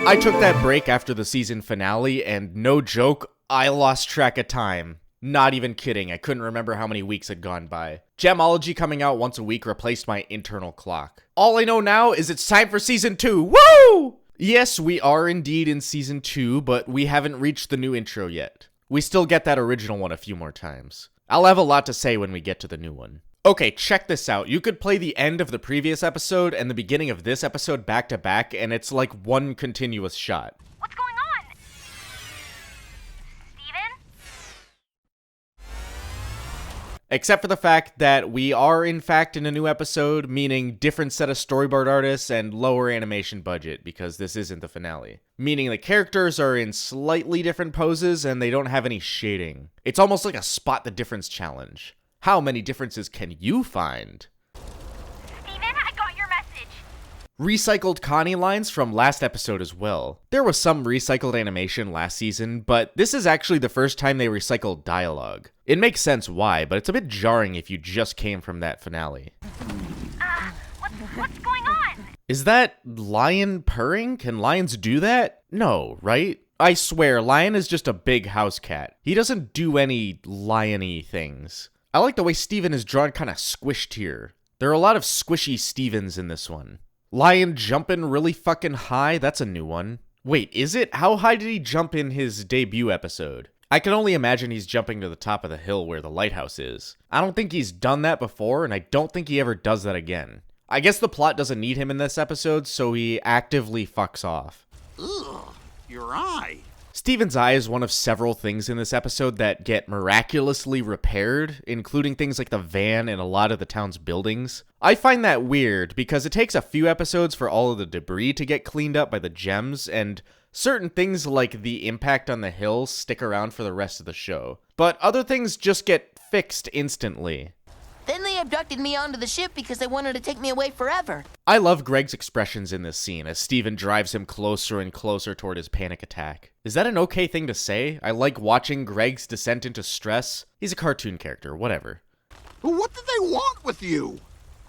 I took that break after the season finale, and no joke, I lost track of time. Not even kidding, I couldn't remember how many weeks had gone by. Gemology coming out once a week replaced my internal clock. All I know now is it's time for season 2, woo! Yes, we are indeed in season 2, but we haven't reached the new intro yet. We still get that original one a few more times. I'll have a lot to say when we get to the new one. Okay, check this out. You could play the end of the previous episode and the beginning of this episode back to back, and it's like one continuous shot. What's going on? Steven? Except for the fact that we are in fact in a new episode, meaning different set of storyboard artists and lower animation budget, because this isn't the finale. Meaning the characters are in slightly different poses and they don't have any shading. It's almost like a spot the difference challenge. How many differences can you find? Steven, I got your message. Recycled Connie lines from last episode as well. There was some recycled animation last season, but this is actually the first time they recycled dialogue. It makes sense why, but it's a bit jarring if you just came from that finale. What's going on? Is that lion purring? Can lions do that? No, right? I swear, Lion is just a big house cat. He doesn't do any lion-y things. I like the way Steven is drawn kind of squished here. There are a lot of squishy Stevens in this one. Lion jumping really fucking high, that's a new one. Wait, is it? How high did he jump in his debut episode? I can only imagine he's jumping to the top of the hill where the lighthouse is. I don't think he's done that before, and I don't think he ever does that again. I guess the plot doesn't need him in this episode, so he actively fucks off. Ugh, your eye. Steven's eye is one of several things in this episode that get miraculously repaired, including things like the van and a lot of the town's buildings. I find that weird because it takes a few episodes for all of the debris to get cleaned up by the gems, and certain things like the impact on the hill stick around for the rest of the show. But other things just get fixed instantly. Then they abducted me onto the ship because they wanted to take me away forever. I love Greg's expressions in this scene as Steven drives him closer and closer toward his panic attack. Is that an okay thing to say? I like watching Greg's descent into stress. He's a cartoon character, whatever. What did they want with you?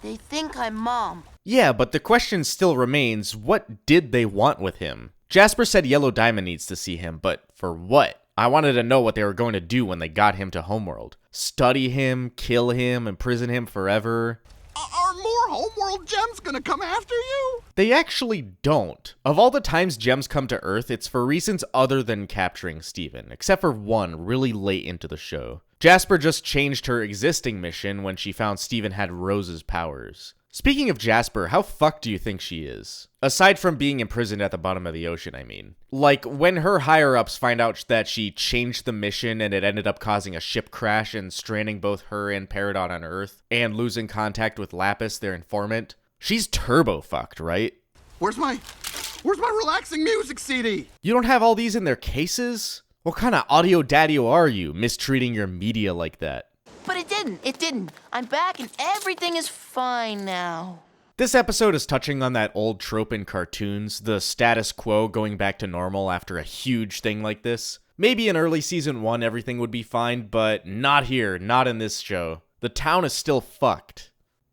They think I'm Mom. Yeah, but the question still remains, what did they want with him? Jasper said Yellow Diamond needs to see him, but for what? I wanted to know what they were going to do when they got him to Homeworld. Study him, kill him, imprison him forever. Are more Homeworld gems gonna come after you? They actually don't. Of all the times gems come to Earth, it's for reasons other than capturing Steven, except for one really late into the show. Jasper just changed her existing mission when she found Steven had Rose's powers. Speaking of Jasper, how fucked do you think she is? Aside from being imprisoned at the bottom of the ocean, I mean. Like, when her higher-ups find out that she changed the mission and it ended up causing a ship crash and stranding both her and Peridot on Earth, and losing contact with Lapis, their informant, she's turbo-fucked, right? Where's my relaxing music CD? You don't have all these in their cases? What kind of audio daddy are you, mistreating your media like that? But it didn't. I'm back and everything is fine now. This episode is touching on that old trope in cartoons, the status quo going back to normal after a huge thing like this. Maybe in early season 1 everything would be fine, but not here, not in this show. The town is still fucked.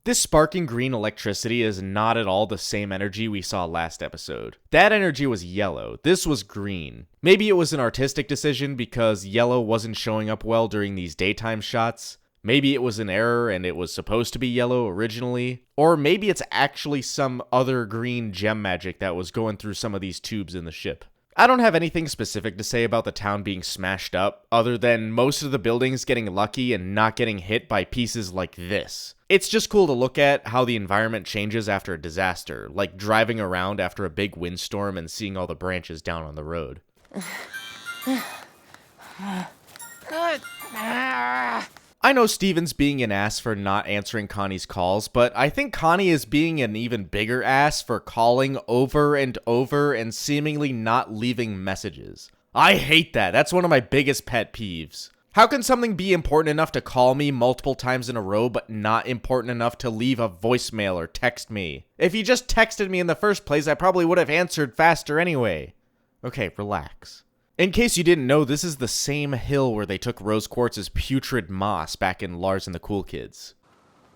This sparking green electricity is not at all the same energy we saw last episode. That energy was yellow, this was green. Maybe it was an artistic decision because yellow wasn't showing up well during these daytime shots. Maybe it was an error and it was supposed to be yellow originally. Or maybe it's actually some other green gem magic that was going through some of these tubes in the ship. I don't have anything specific to say about the town being smashed up, other than most of the buildings getting lucky and not getting hit by pieces like this. It's just cool to look at how the environment changes after a disaster, like driving around after a big windstorm and seeing all the branches down on the road. I know Steven's being an ass for not answering Connie's calls, but I think Connie is being an even bigger ass for calling over and over and seemingly not leaving messages. I hate that. That's one of my biggest pet peeves. How can something be important enough to call me multiple times in a row, but not important enough to leave a voicemail or text me? If you just texted me in the first place, I probably would have answered faster anyway. Okay, relax. In case you didn't know, this is the same hill where they took Rose Quartz's putrid moss back in Lars and the Cool Kids.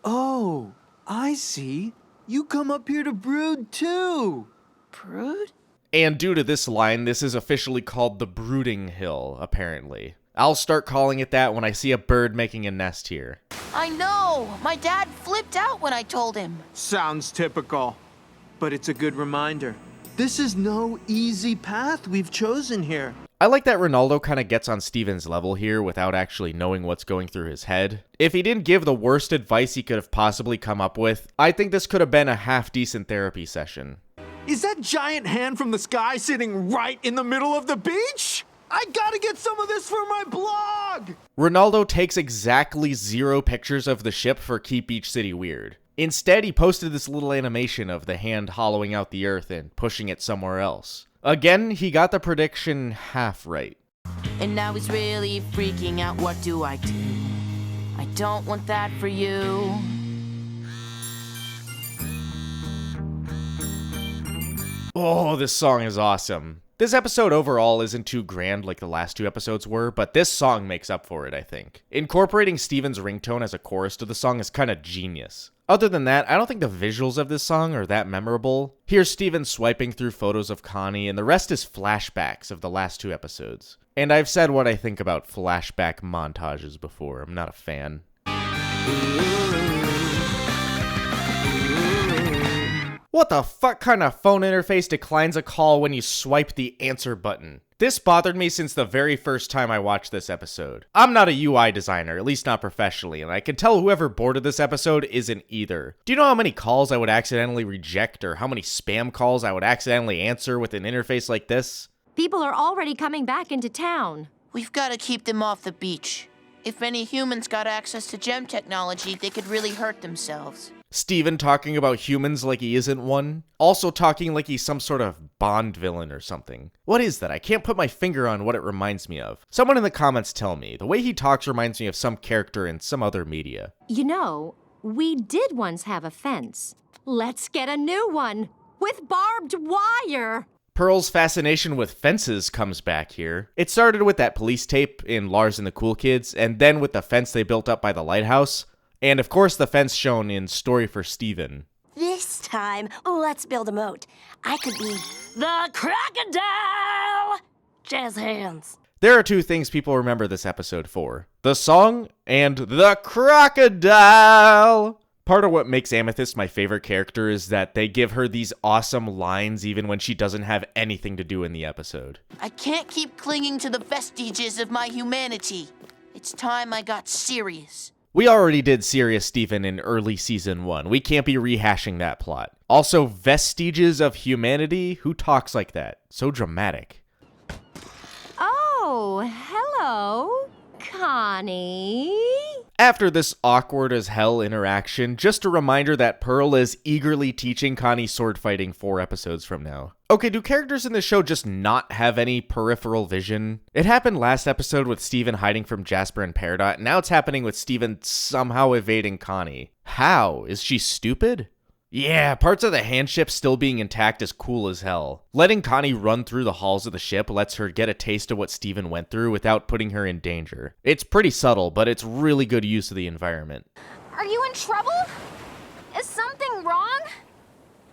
Oh, I see. You come up here to brood too. Brood? And due to this line, this is officially called the Brooding Hill, apparently. I'll start calling it that when I see a bird making a nest here. I know! My dad flipped out when I told him. Sounds typical. But it's a good reminder. This is no easy path we've chosen here. I like that Ronaldo kind of gets on Steven's level here without actually knowing what's going through his head. If he didn't give the worst advice he could have possibly come up with, I think this could have been a half-decent therapy session. Is that giant hand from the sky sitting right in the middle of the beach? I gotta get some of this for my blog! Ronaldo takes exactly 0 pictures of the ship for Keep Beach City Weird. Instead, he posted this little animation of the hand hollowing out the earth and pushing it somewhere else. Again, he got the prediction half right. And now he's really freaking out. What do? I don't want that for you. Oh, this song is awesome. This episode overall isn't too grand like the last 2 episodes were, but this song makes up for it, I think. Incorporating Steven's ringtone as a chorus to the song is kinda genius. Other than that, I don't think the visuals of this song are that memorable. Here's Steven swiping through photos of Connie, and the rest is flashbacks of the last 2 episodes. And I've said what I think about flashback montages before. I'm not a fan. What the fuck kind of phone interface declines a call when you swipe the answer button? This bothered me since the very first time I watched this episode. I'm not a UI designer, at least not professionally, and I can tell whoever boarded this episode isn't either. Do you know how many calls I would accidentally reject or how many spam calls I would accidentally answer with an interface like this? People are already coming back into town. We've got to keep them off the beach. If any humans got access to gem technology, they could really hurt themselves. Steven talking about humans like he isn't one. Also talking like he's some sort of Bond villain or something. What is that? I can't put my finger on what it reminds me of. Someone in the comments tell me. The way he talks reminds me of some character in some other media. You know, we did once have a fence. Let's get a new one with barbed wire. Pearl's fascination with fences comes back here. It started with that police tape in Lars and the Cool Kids, and then with the fence they built up by the lighthouse. And of course the fence shown in Story for Steven. This time, let's build a moat. I could be the crocodile! Jazz hands. There are 2 things people remember this episode for. The song and the crocodile! Part of what makes Amethyst my favorite character is that they give her these awesome lines even when she doesn't have anything to do in the episode. I can't keep clinging to the vestiges of my humanity. It's time I got serious. We already did Serious Steven in early season 1. We can't be rehashing that plot. Also, vestiges of humanity? Who talks like that? So dramatic. Oh, hello, Connie. After this awkward as hell interaction, just a reminder that Pearl is eagerly teaching Connie sword fighting 4 episodes from now. Okay, do characters in this show just not have any peripheral vision? It happened last episode with Steven hiding from Jasper and Peridot, and now it's happening with Steven somehow evading Connie. How? Is she stupid? Yeah, parts of the handship still being intact is cool as hell. Letting Connie run through the halls of the ship lets her get a taste of what Steven went through without putting her in danger. It's pretty subtle, but it's really good use of the environment. Are you in trouble? Is something wrong?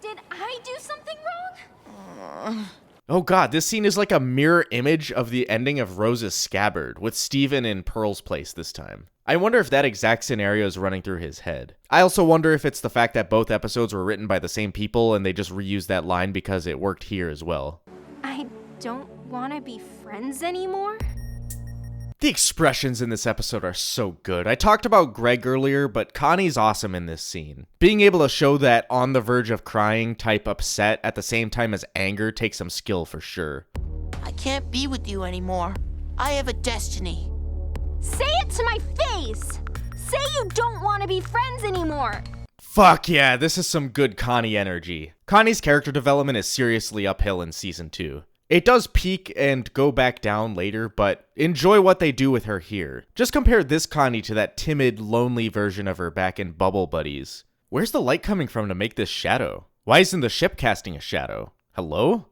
Did I do something wrong? Oh god, this scene is like a mirror image of the ending of Rose's Scabbard, with Steven in Pearl's place this time. I wonder if that exact scenario is running through his head. I also wonder if it's the fact that both episodes were written by the same people and they just reused that line because it worked here as well. I don't want to be friends anymore. The expressions in this episode are so good. I talked about Greg earlier, but Connie's awesome in this scene. Being able to show that on the verge of crying type upset at the same time as anger takes some skill for sure. I can't be with you anymore. I have a destiny. Say it to my face! Say you don't want to be friends anymore! Fuck yeah, this is some good Connie energy. Connie's character development is seriously uphill in season 2. It does peak and go back down later, but enjoy what they do with her here. Just compare this Connie to that timid, lonely version of her back in Bubble Buddies. Where's the light coming from to make this shadow? Why isn't the ship casting a shadow? Hello?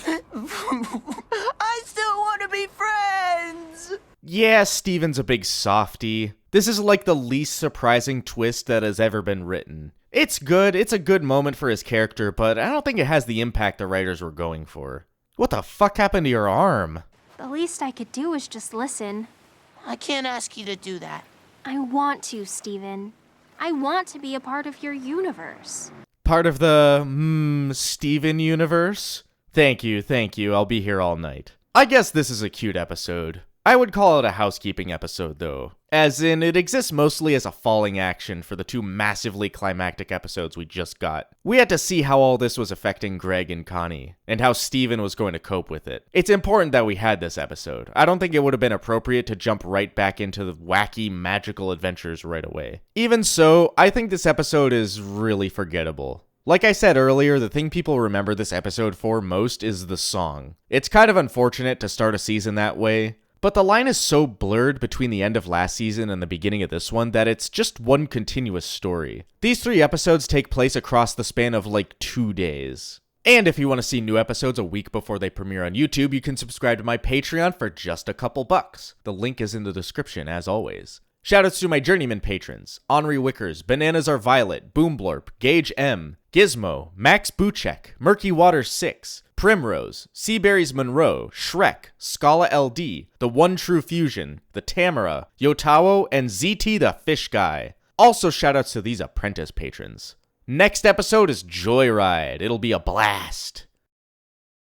I still want to be friends! Yeah, Steven's a big softy, This is like the least surprising twist that has ever been written. It's good, it's a good moment for his character, but I don't think it has the impact the writers were going for. What the fuck happened to your arm? The least I could do is just listen. I can't ask you to do that. I want to, Steven. I want to be a part of your universe. Part of the, Steven universe? Thank you, I'll be here all night. I guess this is a cute episode. I would call it a housekeeping episode, though. As in, it exists mostly as a falling action for the 2 massively climactic episodes we just got. We had to see how all this was affecting Greg and Connie, and how Steven was going to cope with it. It's important that we had this episode. I don't think it would have been appropriate to jump right back into the wacky, magical adventures right away. Even so, I think this episode is really forgettable. Like I said earlier, the thing people remember this episode for most is the song. It's kind of unfortunate to start a season that way, but the line is so blurred between the end of last season and the beginning of this one that it's just one continuous story. These 3 episodes take place across the span of like 2 days. And if you want to see new episodes a week before they premiere on YouTube, you can subscribe to my Patreon for just a couple bucks. The link is in the description as always. Shoutouts to my Journeyman patrons, Henri Wickers, Bananas Are Violet, Boomblorp, Gage M, Gizmo, Max Buchek, Murky Water 6, Primrose, Seaberries Monroe, Shrek, Scala LD, The One True Fusion, The Tamara, Yotawo, and ZT the Fish Guy. Also shoutouts to these apprentice patrons. Next episode is Joyride. It'll be a blast.